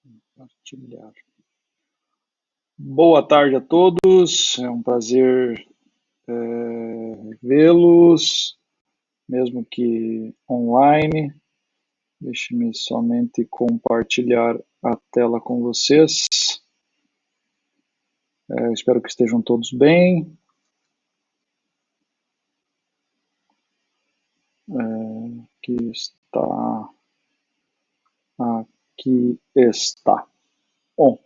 Compartilhar. Boa tarde a todos, é um prazer vê-los, mesmo que online. Deixe-me somente compartilhar a tela com vocês. Espero que estejam todos bem. Aqui está. Aqui está. Bom,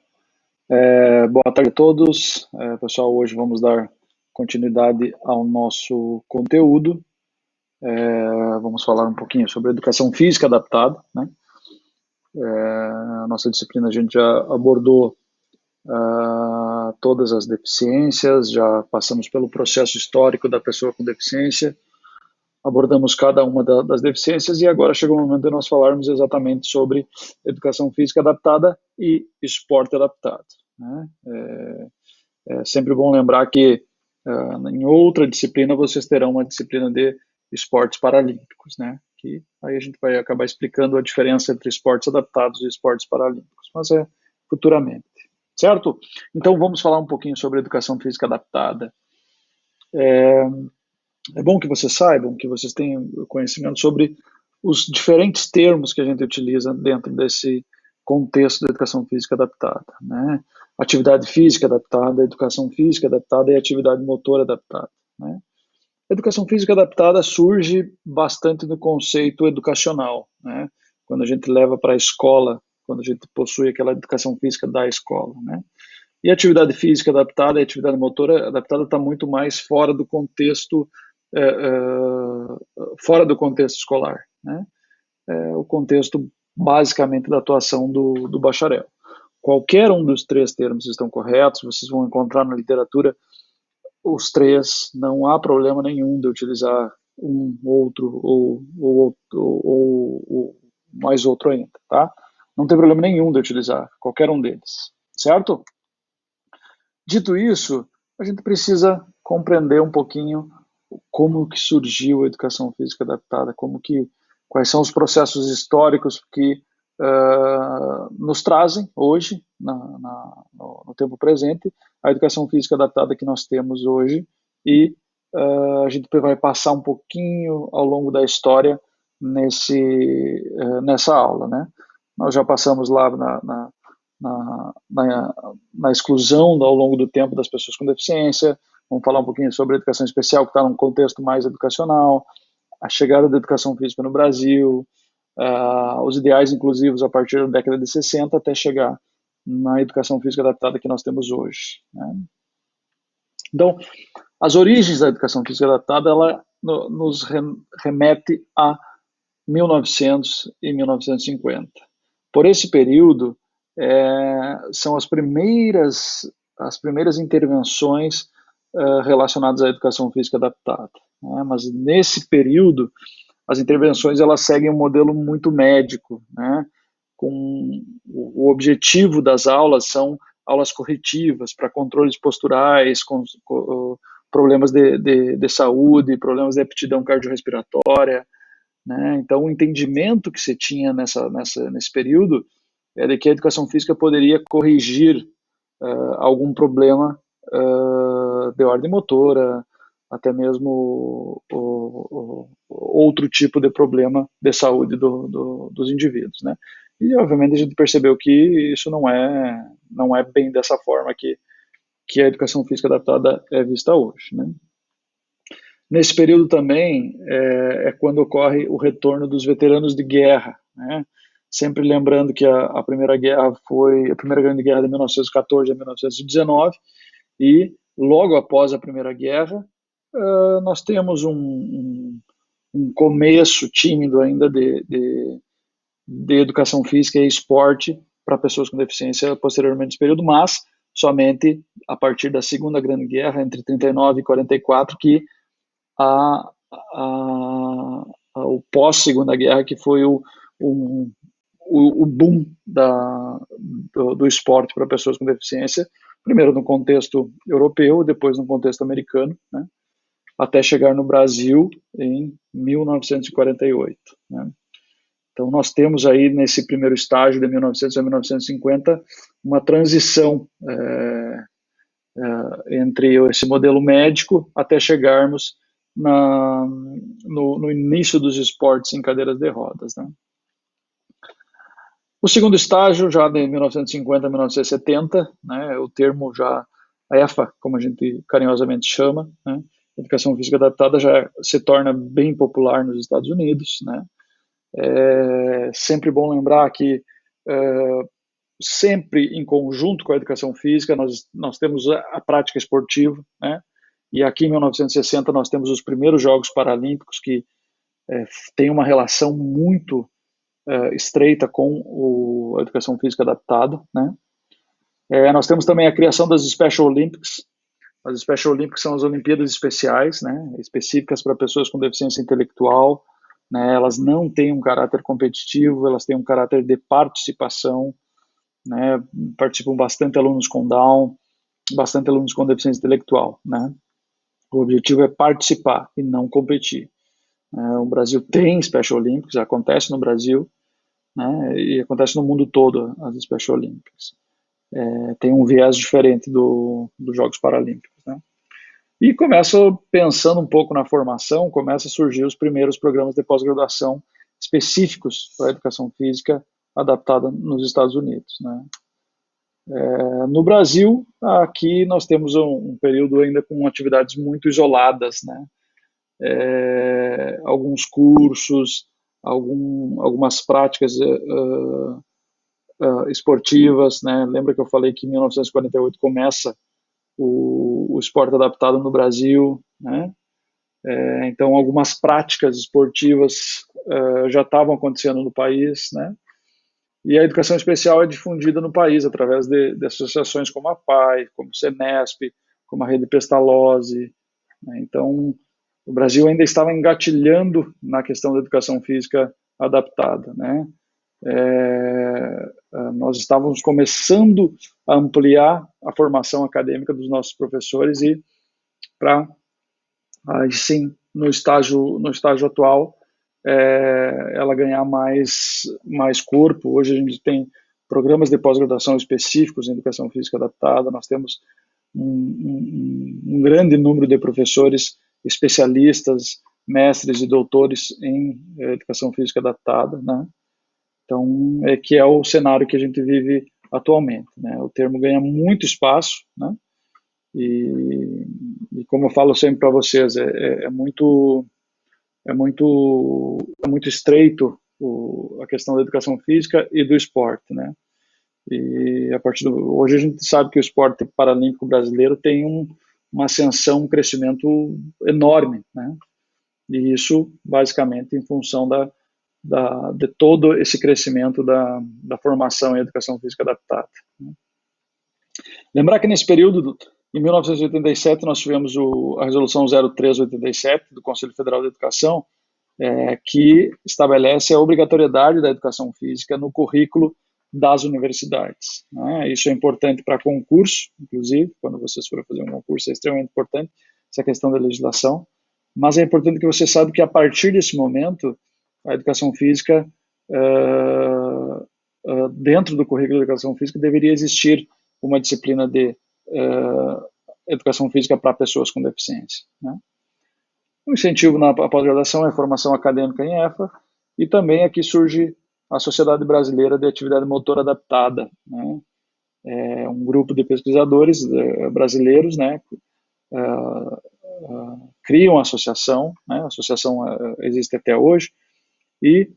boa tarde a todos. Pessoal, hoje vamos dar continuidade ao nosso conteúdo. Vamos falar um pouquinho sobre educação física adaptada, né? A nossa disciplina a gente já abordou todas as deficiências, já passamos pelo processo histórico da pessoa com deficiência, abordamos cada uma das deficiências e agora chegou o momento de nós falarmos exatamente sobre educação física adaptada e esporte adaptado, né? É sempre bom lembrar que em outra disciplina vocês terão uma disciplina de esportes paralímpicos, né? Que aí a gente vai acabar explicando a diferença entre esportes adaptados e esportes paralímpicos, mas é futuramente, certo? Então vamos falar um pouquinho sobre educação física adaptada. É bom que vocês saibam, que vocês tenham conhecimento sobre os diferentes termos que a gente utiliza dentro desse contexto da educação física adaptada, né? Atividade física adaptada, educação física adaptada e atividade motora adaptada, né? A educação física adaptada surge bastante no conceito educacional, né? Quando a gente leva para a escola, quando a gente possui aquela educação física da escola, né? E a atividade física adaptada e a atividade motora adaptada está muito mais fora do contexto escolar, né? O contexto basicamente da atuação do bacharel. Qualquer um dos três termos estão corretos, vocês vão encontrar na literatura os três, não há problema nenhum de utilizar um, outro ou mais outro ainda, tá? Não tem problema nenhum de utilizar qualquer um deles, certo? Dito isso, a gente precisa compreender um pouquinho como que surgiu a educação física adaptada, quais são os processos históricos que nos trazem hoje, no tempo presente, a educação física adaptada que nós temos hoje e a gente vai passar um pouquinho ao longo da história nessa aula, né? Nós já passamos lá na, na, na exclusão ao longo do tempo das pessoas com deficiência, vamos falar um pouquinho sobre a educação especial, que está num contexto mais educacional, a chegada da educação física no Brasil, os ideais inclusivos a partir da década de 60 até chegar na educação física adaptada que nós temos hoje, né? Então, as origens da educação física adaptada, ela nos remete a 1900 e 1950. Por esse período, são as primeiras intervenções relacionadas à educação física adaptada, né? Mas nesse período as intervenções elas seguem um modelo muito médico, né? Com o objetivo das aulas são aulas corretivas para controles posturais, com problemas de saúde, problemas de aptidão cardiorrespiratória, né? Então o entendimento que se tinha nesse período é de que a educação física poderia corrigir algum problema de ordem motora, até mesmo outro tipo de problema de saúde dos indivíduos, né? E obviamente a gente percebeu que isso não é bem dessa forma que a educação física adaptada é vista hoje, né? Nesse período também é quando ocorre o retorno dos veteranos de guerra, né? Sempre lembrando que a primeira guerra foi a primeira grande guerra de 1914 a 1919 e logo após a primeira guerra nós temos um começo tímido ainda de educação física e esporte para pessoas com deficiência posteriormente nesse período, mas somente a partir da Segunda Grande Guerra, entre 39 e 44, que a, o pós-Segunda Guerra, que foi o boom do esporte para pessoas com deficiência, primeiro no contexto europeu, depois no contexto americano, né? Até chegar no Brasil em 1948, né? Então, nós temos aí, nesse primeiro estágio, de 1900 a 1950, uma transição entre esse modelo médico até chegarmos no início dos esportes em cadeiras de rodas, né? O segundo estágio, já de 1950 a 1970, né, o termo já, a EFA, como a gente carinhosamente chama, né, Educação Física Adaptada, já se torna bem popular nos Estados Unidos, né. É sempre bom lembrar que sempre em conjunto com a educação física nós temos a prática esportiva, né, e aqui em 1960 nós temos os primeiros Jogos Paralímpicos que tem uma relação muito estreita com a educação física adaptada, né. Nós temos também a criação das Special Olympics. As Special Olympics são as Olimpíadas especiais, né, específicas para pessoas com deficiência intelectual, né, elas não têm um caráter competitivo, elas têm um caráter de participação, né, participam bastante alunos com Down, bastante alunos com deficiência intelectual, né. O objetivo é participar e não competir. O Brasil tem Special Olympics, acontece no Brasil, né, e acontece no mundo todo as Special Olympics. Tem um viés diferente dos Jogos Paralímpicos, né. E começa, pensando um pouco na formação, começa a surgir os primeiros programas de pós-graduação específicos para a educação física adaptada nos Estados Unidos, né. No Brasil, aqui nós temos um período ainda com atividades muito isoladas, né. Alguns cursos, algumas práticas esportivas, né. Lembra que eu falei que em 1948 começa o esporte adaptado no Brasil, né? Então, algumas práticas esportivas já estavam acontecendo no país, né? E a educação especial é difundida no país através de associações como a PAI, como o Senesp, como a Rede Pestalozzi, né? Então, o Brasil ainda estava engatilhando na questão da educação física adaptada, né? Nós estávamos começando a ampliar a formação acadêmica dos nossos professores e para aí sim no estágio atual ela ganhar mais corpo. Hoje a gente tem programas de pós-graduação específicos em educação física adaptada, nós temos um grande número de professores especialistas, mestres e doutores em educação física adaptada, né? Então, que é o cenário que a gente vive atualmente, né? O termo ganha muito espaço, né? E como eu falo sempre para vocês, é muito estreito a questão da educação física e do esporte, né? E hoje a gente sabe que o esporte paralímpico brasileiro tem uma ascensão, um crescimento enorme, né? E isso basicamente em função de todo esse crescimento da formação em educação física adaptada, né? Lembrar que nesse período, em 1987, nós tivemos a Resolução 0387 do Conselho Federal de Educação, que estabelece a obrigatoriedade da educação física no currículo das universidades, né? Isso é importante para concurso, inclusive, quando vocês forem fazer um concurso, é extremamente importante essa questão da legislação, mas é importante que você saiba que a partir desse momento, a educação física, dentro do currículo da educação física, deveria existir uma disciplina de educação física para pessoas com deficiência, né? O incentivo na pós-graduação é a formação acadêmica em EFA, e também aqui surge a Sociedade Brasileira de Atividade Motora Adaptada, né? É um grupo de pesquisadores brasileiros, né? Criam a associação, né? A associação existe até hoje, e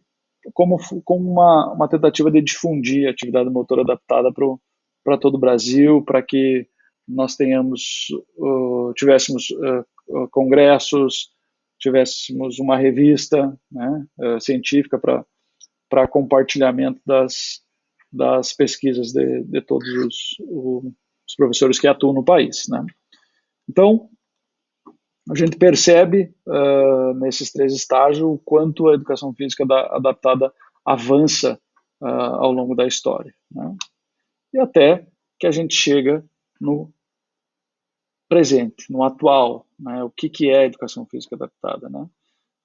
como uma tentativa de difundir a atividade motora adaptada para todo o Brasil, para que nós tivéssemos congressos, tivéssemos uma revista, né, científica para compartilhamento das pesquisas de todos os professores que atuam no país, né. Então, a gente percebe nesses 3 estágios o quanto a educação física adaptada avança ao longo da história, né? E até que a gente chega no presente, no atual, né? O que é a educação física adaptada, né?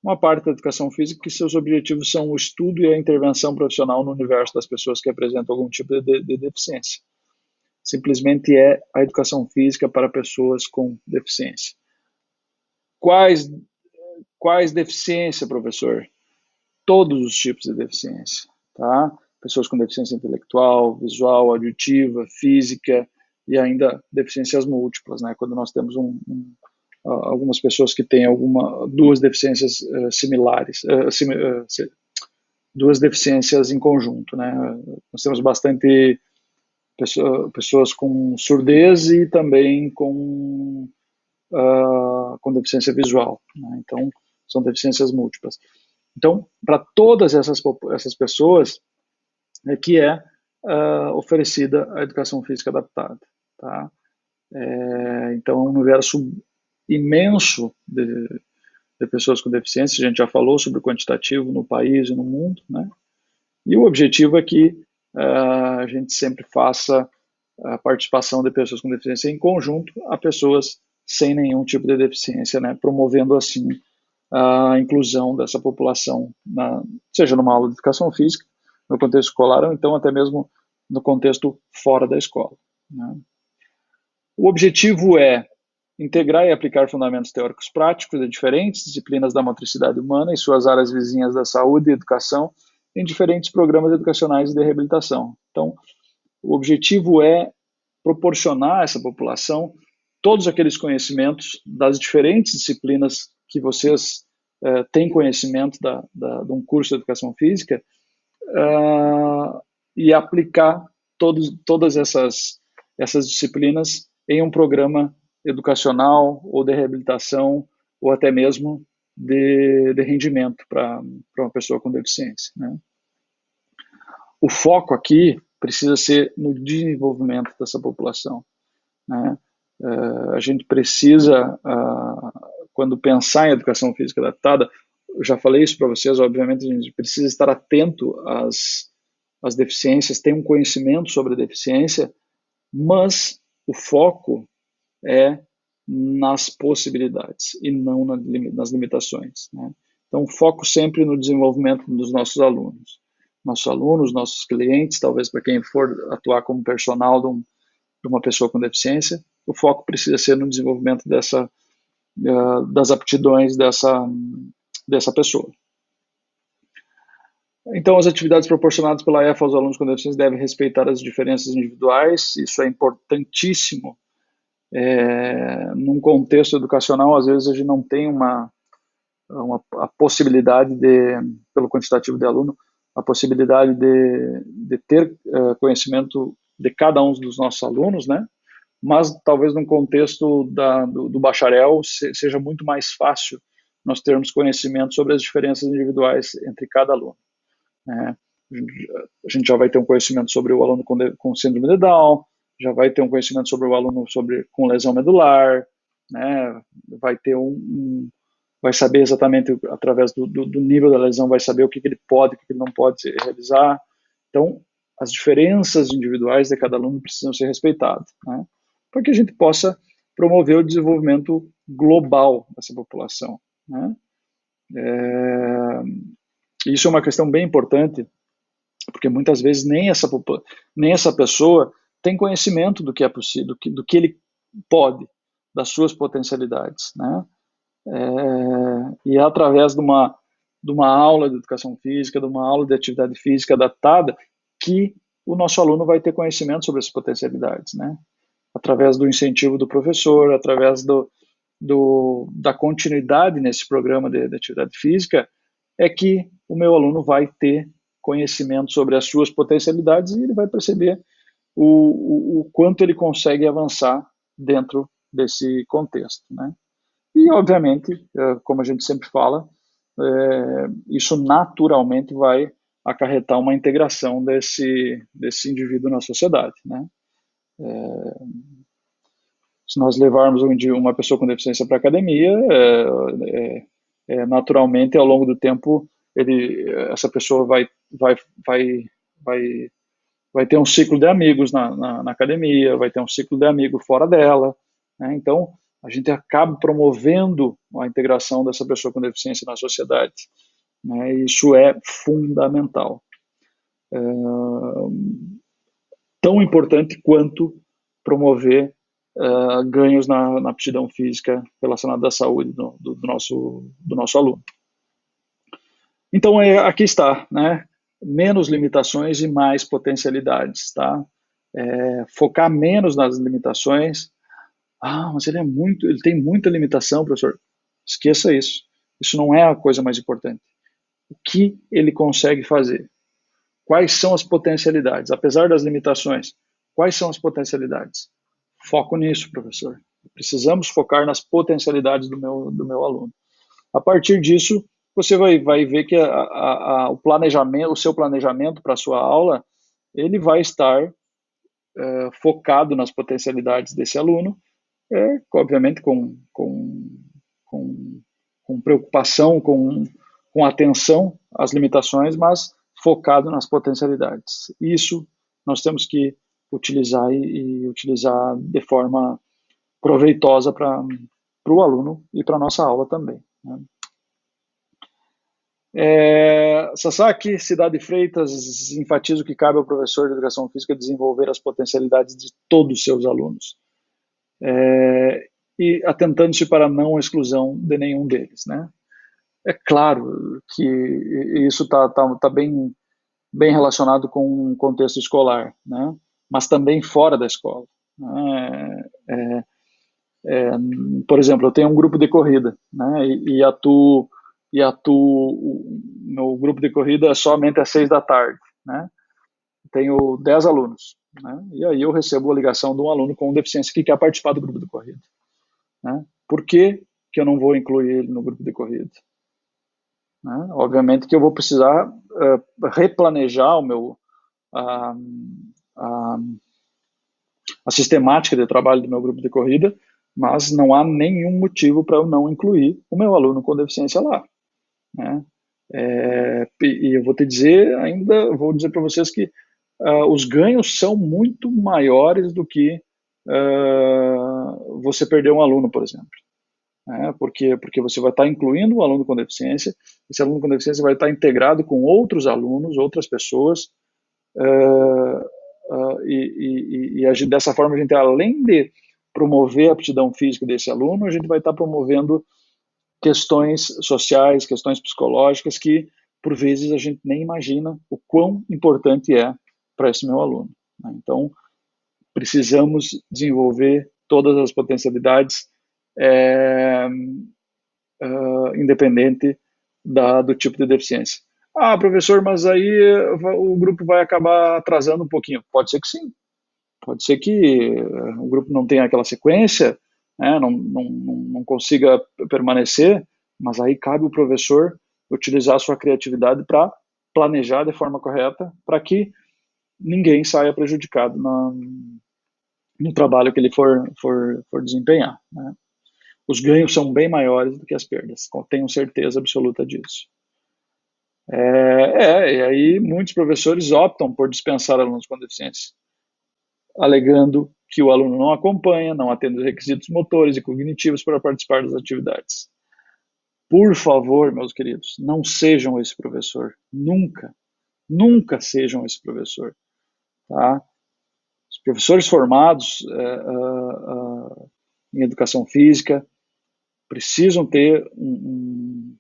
uma parte da educação física que seus objetivos são o estudo e a intervenção profissional no universo das pessoas que apresentam algum tipo de deficiência. Simplesmente é a educação física para pessoas com deficiência. Quais, quais deficiência, professor? Todos os tipos de deficiência, tá? Pessoas com deficiência intelectual, visual, auditiva, física e ainda deficiências múltiplas, né? Quando nós temos algumas pessoas que têm duas deficiências similares, duas deficiências em conjunto, né? Nós temos bastante pessoas com surdez e também com deficiência visual, né? Então, são deficiências múltiplas. Então, para todas essas pessoas é que é oferecida a educação física adaptada, tá? Então, é um universo imenso de pessoas com deficiência, a gente já falou sobre o quantitativo no país e no mundo, né? E o objetivo é que a gente sempre faça a participação de pessoas com deficiência em conjunto a pessoas sem nenhum tipo de deficiência, né? Promovendo assim a inclusão dessa população, seja numa aula de educação física, no contexto escolar, ou então até mesmo no contexto fora da escola, né? O objetivo é integrar e aplicar fundamentos teóricos práticos de diferentes disciplinas da motricidade humana e suas áreas vizinhas da saúde e educação em diferentes programas educacionais e de reabilitação. Então, o objetivo é proporcionar a essa população todos aqueles conhecimentos das diferentes disciplinas que vocês têm conhecimento de um curso de educação física e aplicar todas essas disciplinas em um programa educacional ou de reabilitação ou até mesmo de rendimento para uma pessoa com deficiência, né? O foco aqui precisa ser no desenvolvimento dessa população, né? A gente precisa, quando pensar em educação física adaptada, eu já falei isso para vocês, obviamente a gente precisa estar atento às deficiências, ter um conhecimento sobre a deficiência, mas o foco é nas possibilidades e não nas limitações, né? Então, foco sempre no desenvolvimento dos nossos alunos. Nossos clientes, talvez para quem for atuar como personal de uma pessoa com deficiência, o foco precisa ser no desenvolvimento das aptidões dessa pessoa. Então, as atividades proporcionadas pela EFA aos alunos com deficiência devem respeitar as diferenças individuais, isso é importantíssimo. Num contexto educacional, às vezes a gente não tem a possibilidade pelo quantitativo de aluno, a possibilidade de ter conhecimento de cada um dos nossos alunos, né? Mas talvez num contexto do bacharel seja muito mais fácil nós termos conhecimento sobre as diferenças individuais entre cada aluno, né? A gente já vai ter um conhecimento sobre o aluno com síndrome de Down, já vai ter um conhecimento sobre o aluno com lesão medular, né? Vai saber exatamente, através do nível da lesão, vai saber o que ele pode, o que ele não pode realizar. Então, as diferenças individuais de cada aluno precisam ser respeitadas, né? Para que a gente possa promover o desenvolvimento global dessa população, né? Isso é uma questão bem importante, porque muitas vezes nem essa pessoa tem conhecimento do que é possível, do que ele pode, das suas potencialidades, né? E é através de uma aula de educação física, de uma aula de atividade física adaptada, que o nosso aluno vai ter conhecimento sobre essas potencialidades, né? Através do incentivo do professor, através da continuidade nesse programa de atividade física, é que o meu aluno vai ter conhecimento sobre as suas potencialidades e ele vai perceber o quanto ele consegue avançar dentro desse contexto, né? E, obviamente, como a gente sempre fala, isso naturalmente vai acarretar uma integração desse indivíduo na sociedade, né? Se nós levarmos uma pessoa com deficiência para a academia, naturalmente, ao longo do tempo, essa pessoa vai ter um ciclo de amigos na academia, vai ter um ciclo de amigos fora dela, né? Então, a gente acaba promovendo a integração dessa pessoa com deficiência na sociedade, né? Isso é fundamental. Tão importante quanto promover ganhos na aptidão física relacionada à saúde do nosso aluno. Então, aqui está, né? Menos limitações e mais potencialidades, tá? Focar menos nas limitações. Mas ele tem muita limitação, professor. Esqueça isso. Isso não é a coisa mais importante. O que ele consegue fazer? Quais são as potencialidades? Apesar das limitações, quais são as potencialidades? Foco nisso, professor. Precisamos focar nas potencialidades do meu aluno. A partir disso, você vai ver que o planejamento, o seu planejamento para a sua aula, ele vai estar focado nas potencialidades desse aluno, obviamente com preocupação, com atenção às limitações, mas focado nas potencialidades. Isso nós temos que utilizar e utilizar de forma proveitosa para o aluno e para a nossa aula também, né? Sasaki, Cidade Freitas, enfatizo que cabe ao professor de Educação Física desenvolver as potencialidades de todos os seus alunos, e atentando-se para a não exclusão de nenhum deles, né? É claro que isso tá bem relacionado com o contexto escolar, né? Mas também fora da escola, né? Por exemplo, eu tenho um grupo de corrida, né? No grupo de corrida somente às 6 da tarde, né? Tenho 10 alunos, né? E aí eu recebo a ligação de um aluno com deficiência que quer participar do grupo de corrida, né? Por que eu não vou incluir ele no grupo de corrida? Né? Obviamente que eu vou precisar replanejar a, a, a sistemática de trabalho do meu grupo de corrida, mas não há nenhum motivo para eu não incluir o meu aluno com deficiência lá, né? E eu vou vou dizer para vocês que os ganhos são muito maiores do que você perder um aluno, por exemplo. Porque você vai estar incluindo um aluno com deficiência, esse aluno com deficiência vai estar integrado com outros alunos, outras pessoas, dessa forma a gente, além de promover a aptidão física desse aluno, a gente vai estar promovendo questões sociais, questões psicológicas que, por vezes, a gente nem imagina o quão importante é para esse meu aluno, né? Então, precisamos desenvolver todas as potencialidades, independente do tipo de deficiência. Professor, mas aí o grupo vai acabar atrasando um pouquinho. Pode ser que sim. Pode ser que o grupo não tenha aquela sequência, né, não consiga permanecer, mas aí cabe o professor utilizar a sua criatividade para planejar de forma correta, para que ninguém saia prejudicado no trabalho que ele for desempenhar, né? Os ganhos são bem maiores do que as perdas, tenho certeza absoluta disso. E aí muitos professores optam por dispensar alunos com deficiência, alegando que o aluno não acompanha, não atende os requisitos motores e cognitivos para participar das atividades. Por favor, meus queridos, não sejam esse professor. Nunca, nunca sejam esse professor. Tá? Os professores formados em educação física precisam ter um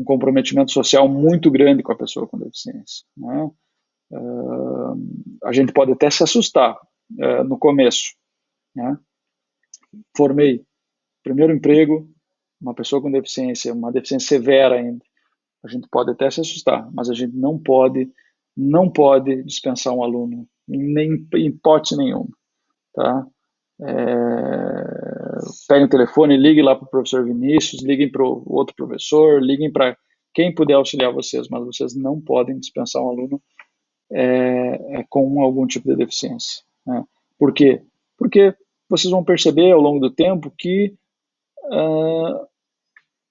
comprometimento social muito grande com a pessoa com deficiência, né? A gente pode até se assustar no começo, né? Formei, primeiro emprego, uma pessoa com deficiência, uma deficiência severa ainda. A gente pode até se assustar, mas a gente não pode dispensar um aluno, nem em hipótese nenhuma, tá? Peguem o telefone, liguem lá para o professor Vinícius, liguem para o outro professor, liguem para quem puder auxiliar vocês, mas vocês não podem dispensar um aluno com algum tipo de deficiência, né? Por quê? Porque vocês vão perceber ao longo do tempo que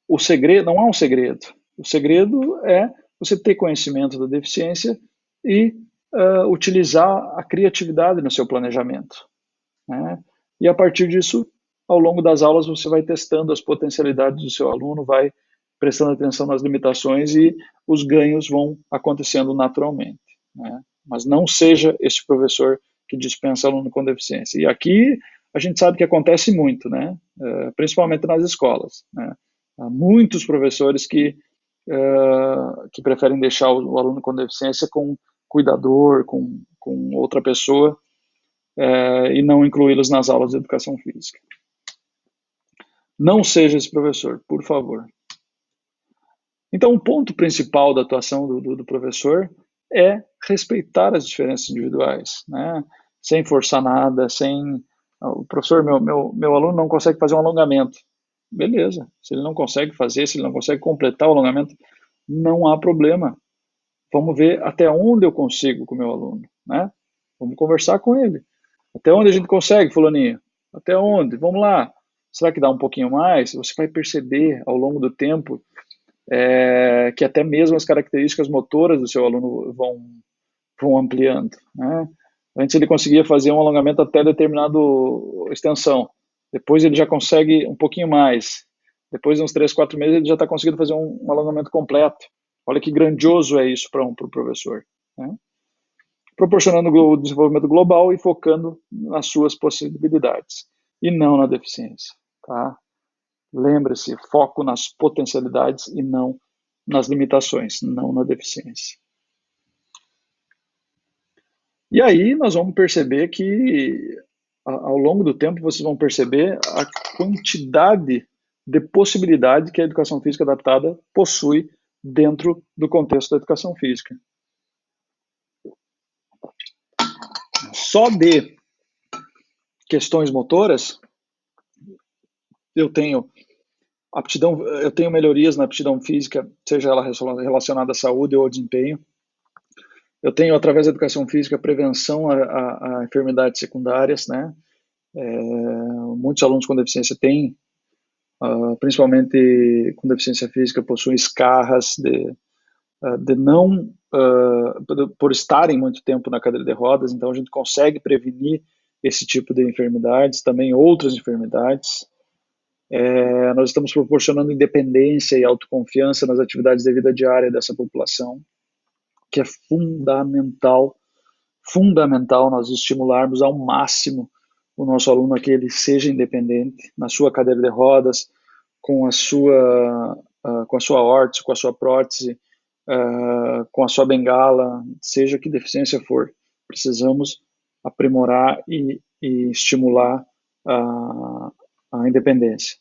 o segredo não há um segredo. O segredo é você ter conhecimento da deficiência e utilizar a criatividade no seu planejamento, né? E a partir disso ao longo das aulas você vai testando as potencialidades do seu aluno, vai prestando atenção nas limitações e os ganhos vão acontecendo naturalmente, né? Mas não seja esse professor que dispensa aluno com deficiência. E aqui a gente sabe que acontece muito, né? Principalmente nas escolas, né? Há muitos professores que preferem deixar o aluno com deficiência com cuidador, com outra pessoa, e não incluí-los nas aulas de educação física. Não seja esse professor, por favor. Então, o ponto principal da atuação do professor é respeitar as diferenças individuais, né? Sem forçar nada, sem... O professor, meu aluno não consegue fazer um alongamento. Beleza, se ele não consegue fazer, se ele não consegue completar o alongamento, não há problema. Vamos ver até onde eu consigo com o meu aluno, né? Vamos conversar com ele. Até onde a gente consegue, fulaninho? Até onde? Vamos lá. Será que dá um pouquinho mais? Você vai perceber ao longo do tempo que até mesmo as características motoras do seu aluno vão ampliando, né? Antes ele conseguia fazer um alongamento até determinada extensão. Depois ele já consegue um pouquinho mais. Depois de uns 3, 4 meses ele já está conseguindo fazer um alongamento completo. Olha que grandioso é isso para pro professor, né? Proporcionando o desenvolvimento global e focando nas suas possibilidades e não na deficiência, tá? Lembre-se, foco nas potencialidades e não nas limitações, não na deficiência. E aí nós vamos perceber que, ao longo do tempo, vocês vão perceber a quantidade de possibilidade que a educação física adaptada possui dentro do contexto da educação física. Só de questões motoras, eu tenho melhorias na aptidão física, seja ela relacionada à saúde ou ao desempenho. Eu tenho, através da educação física, prevenção a enfermidades secundárias, né? Muitos alunos com deficiência têm, principalmente com deficiência física, possuem escarras de não, por estarem muito tempo na cadeira de rodas, então a gente consegue prevenir esse tipo de enfermidades, também outras enfermidades. Nós estamos proporcionando independência e autoconfiança nas atividades de vida diária dessa população, que é fundamental nós estimularmos ao máximo o nosso aluno a que ele seja independente na sua cadeira de rodas, com a sua órtese, com a sua prótese, com a sua bengala, seja que deficiência for. Precisamos aprimorar e estimular a independência.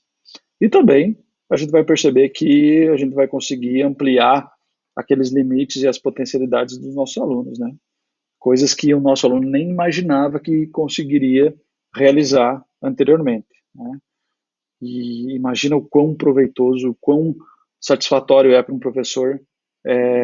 E também a gente vai perceber que a gente vai conseguir ampliar aqueles limites e as potencialidades dos nossos alunos, né? Coisas que o nosso aluno nem imaginava que conseguiria realizar anteriormente, né? E imagina o quão proveitoso, o quão satisfatório é para um professor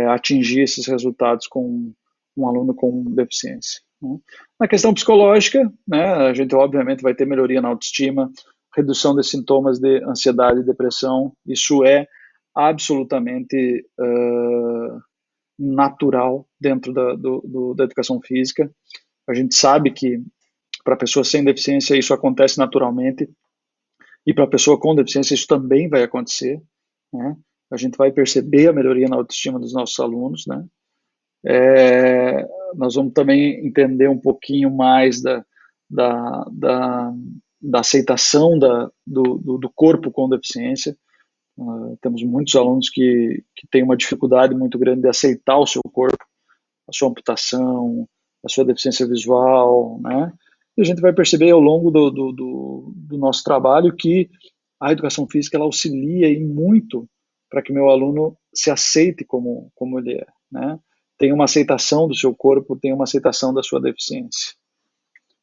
atingir esses resultados com um aluno com deficiência, né? Na questão psicológica, né, a gente obviamente vai ter melhoria na autoestima, redução de sintomas de ansiedade e depressão. Isso é absolutamente natural dentro da educação física. A gente sabe que para pessoas sem deficiência isso acontece naturalmente, e para a pessoa com deficiência isso também vai acontecer, né? A gente vai perceber a melhoria na autoestima dos nossos alunos, né? Nós vamos também entender um pouquinho mais da aceitação do corpo com deficiência. Temos muitos alunos que têm uma dificuldade muito grande de aceitar o seu corpo, a sua amputação, a sua deficiência visual, né? E a gente vai perceber ao longo do nosso trabalho que a educação física ela auxilia em muito para que meu aluno se aceite como ele é, né? Tem uma aceitação do seu corpo, tem uma aceitação da sua deficiência.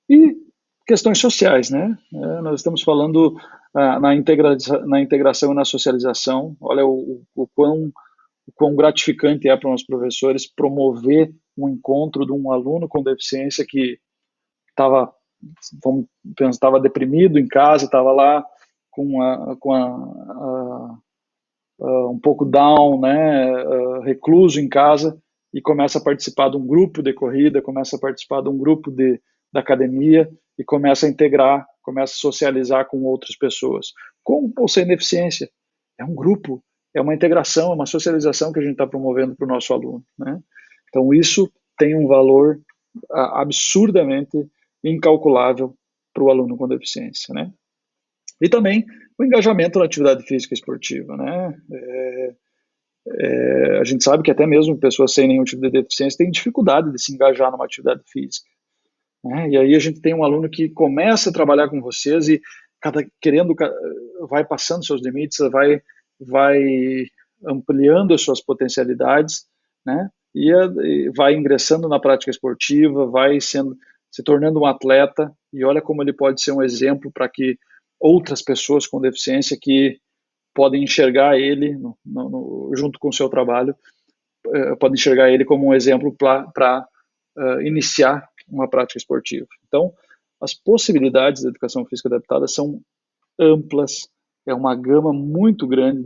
E questões sociais, né? Nós estamos falando na integração e na socialização. Olha o quão gratificante é para os professores promover um encontro de um aluno com deficiência que estava deprimido em casa, estava lá um pouco down, né, recluso em casa, e começa a participar de um grupo de corrida, começa a participar de um grupo de da academia e começa a integrar, começa a socializar com outras pessoas. Com ou sem deficiência. É um grupo, é uma integração, é uma socialização que a gente está promovendo para o nosso aluno, né? Então, isso tem um valor absurdamente incalculável para o aluno com deficiência, né? E também o engajamento na atividade física esportiva, né? A gente sabe que até mesmo pessoas sem nenhum tipo de deficiência têm dificuldade de se engajar numa atividade física, né? E aí a gente tem um aluno que começa a trabalhar com vocês e vai passando seus limites, vai ampliando as suas potencialidades, né? E vai ingressando na prática esportiva, se tornando um atleta, e olha como ele pode ser um exemplo para que outras pessoas com deficiência que podem enxergar ele junto com o seu trabalho, podem enxergar ele como um exemplo para iniciar uma prática esportiva. Então, as possibilidades da educação física adaptada são amplas, é uma gama muito grande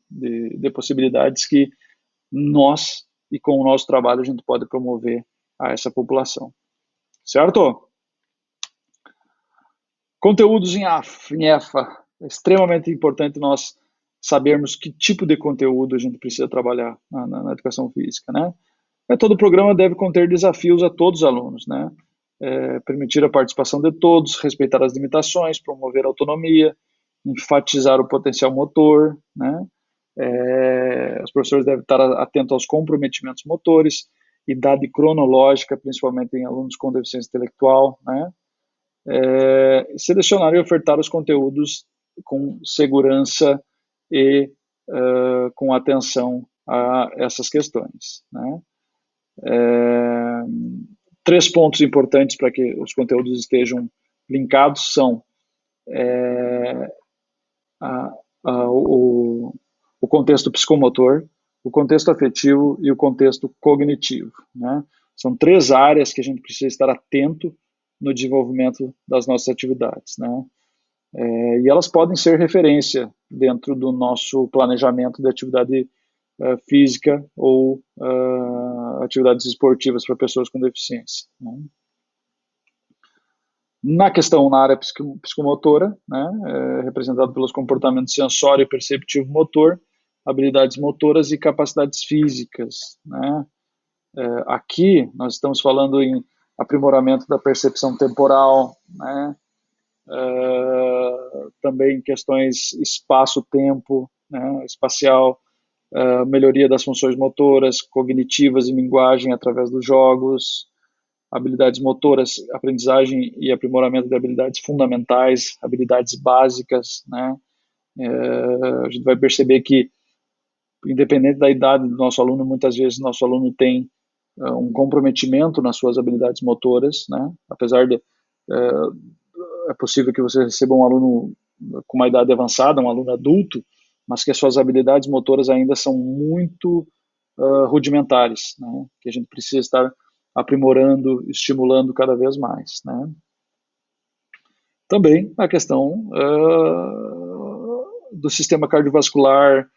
de possibilidades que nós, e com o nosso trabalho, a gente pode promover a essa população. Certo? Conteúdos em EFA. É extremamente importante nós sabermos que tipo de conteúdo a gente precisa trabalhar na educação física, né? Todo programa deve conter desafios a todos os alunos, né? Permitir a participação de todos, respeitar as limitações, promover a autonomia, enfatizar o potencial motor, né? Os professores devem estar atentos aos comprometimentos motores, idade cronológica, principalmente em alunos com deficiência intelectual, né? Selecionar e ofertar os conteúdos com segurança e com atenção a essas questões, né? 3 pontos importantes para que os conteúdos estejam linkados são o contexto psicomotor, o contexto afetivo e o contexto cognitivo, né? São 3 áreas que a gente precisa estar atento no desenvolvimento das nossas atividades, né? E elas podem ser referência dentro do nosso planejamento de atividade física ou atividades esportivas para pessoas com deficiência, né? Na área psicomotora, né, representado pelos comportamentos sensório, perceptivo, motor, habilidades motoras e capacidades físicas, né? Aqui nós estamos falando em aprimoramento da percepção temporal, né? Também questões espaço-tempo, né, espacial, melhoria das funções motoras, cognitivas e linguagem através dos jogos, habilidades motoras, aprendizagem e aprimoramento de habilidades fundamentais, habilidades básicas, né? A gente vai perceber que, independente da idade do nosso aluno, muitas vezes nosso aluno tem um comprometimento nas suas habilidades motoras, né? Apesar de é possível que você receba um aluno com uma idade avançada, um aluno adulto, mas que as suas habilidades motoras ainda são muito rudimentares, né? Que a gente precisa estar aprimorando, estimulando cada vez mais, né? Também a questão do sistema cardiovascular,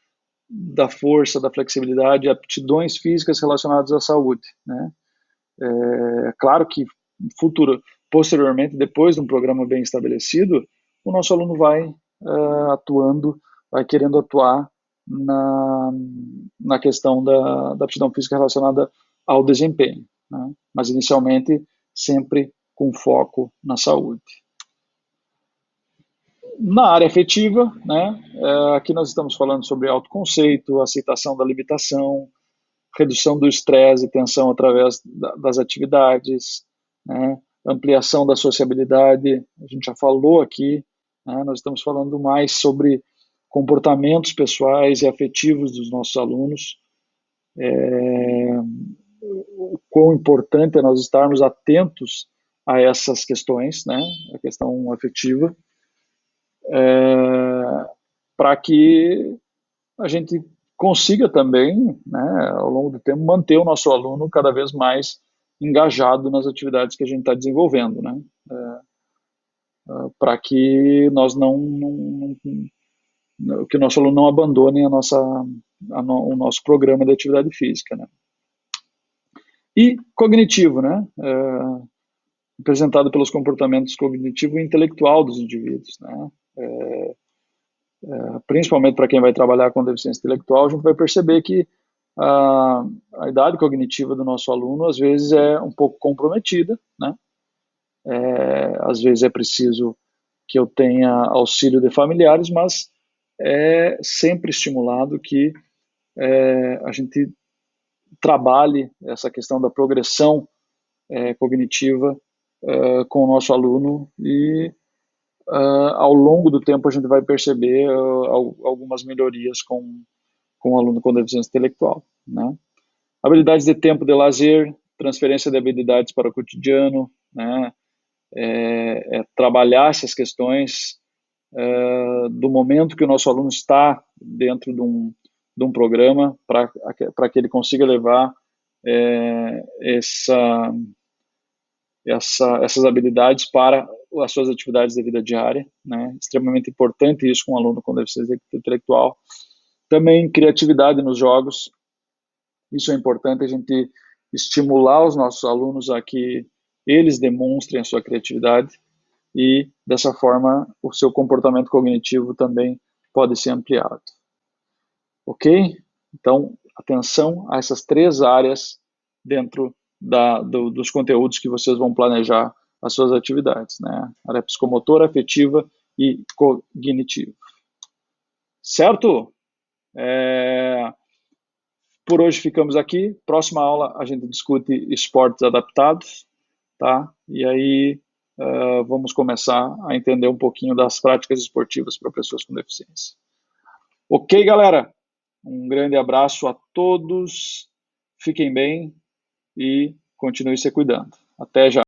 da força, da flexibilidade, aptidões físicas relacionadas à saúde, né? Claro que posteriormente, depois de um programa bem estabelecido, o nosso aluno vai vai querendo atuar na questão da aptidão física relacionada ao desempenho, né? Mas inicialmente sempre com foco na saúde. Na área afetiva, né, aqui nós estamos falando sobre autoconceito, aceitação da limitação, redução do estresse e tensão através das atividades, né, ampliação da sociabilidade, a gente já falou aqui, né, nós estamos falando mais sobre comportamentos pessoais e afetivos dos nossos alunos, o quão importante é nós estarmos atentos a essas questões, né, a questão afetiva, para que a gente consiga também, né, ao longo do tempo, manter o nosso aluno cada vez mais engajado nas atividades que a gente está desenvolvendo, né, para que nós que o nosso aluno não abandone o nosso programa de atividade física, né. E cognitivo, né, representado pelos comportamentos cognitivo e intelectual dos indivíduos, né? Principalmente para quem vai trabalhar com deficiência intelectual, a gente vai perceber que a idade cognitiva do nosso aluno às vezes é um pouco comprometida, né? Às vezes é preciso que eu tenha auxílio de familiares, mas é sempre estimulado que a gente trabalhe essa questão da progressão cognitiva com o nosso aluno e ao longo do tempo a gente vai perceber algumas melhorias com o aluno com deficiência intelectual, né? Habilidades de tempo de lazer, transferência de habilidades para o cotidiano, né? Trabalhar essas questões do momento que o nosso aluno está dentro de um programa para que ele consiga levar essas habilidades para as suas atividades da vida diária, né? Extremamente importante isso com um aluno com deficiência intelectual. Também criatividade nos jogos, isso é importante a gente estimular os nossos alunos a que eles demonstrem a sua criatividade e dessa forma o seu comportamento cognitivo também pode ser ampliado. Ok? Então, atenção a essas 3 áreas dentro dos conteúdos que vocês vão planejar as suas atividades, né? Área psicomotora, afetiva e cognitiva. Certo? Por hoje ficamos aqui. Próxima aula a gente discute esportes adaptados, tá? E aí vamos começar a entender um pouquinho das práticas esportivas para pessoas com deficiência. Ok, galera? Um grande abraço a todos. Fiquem bem e continue se cuidando. Até já.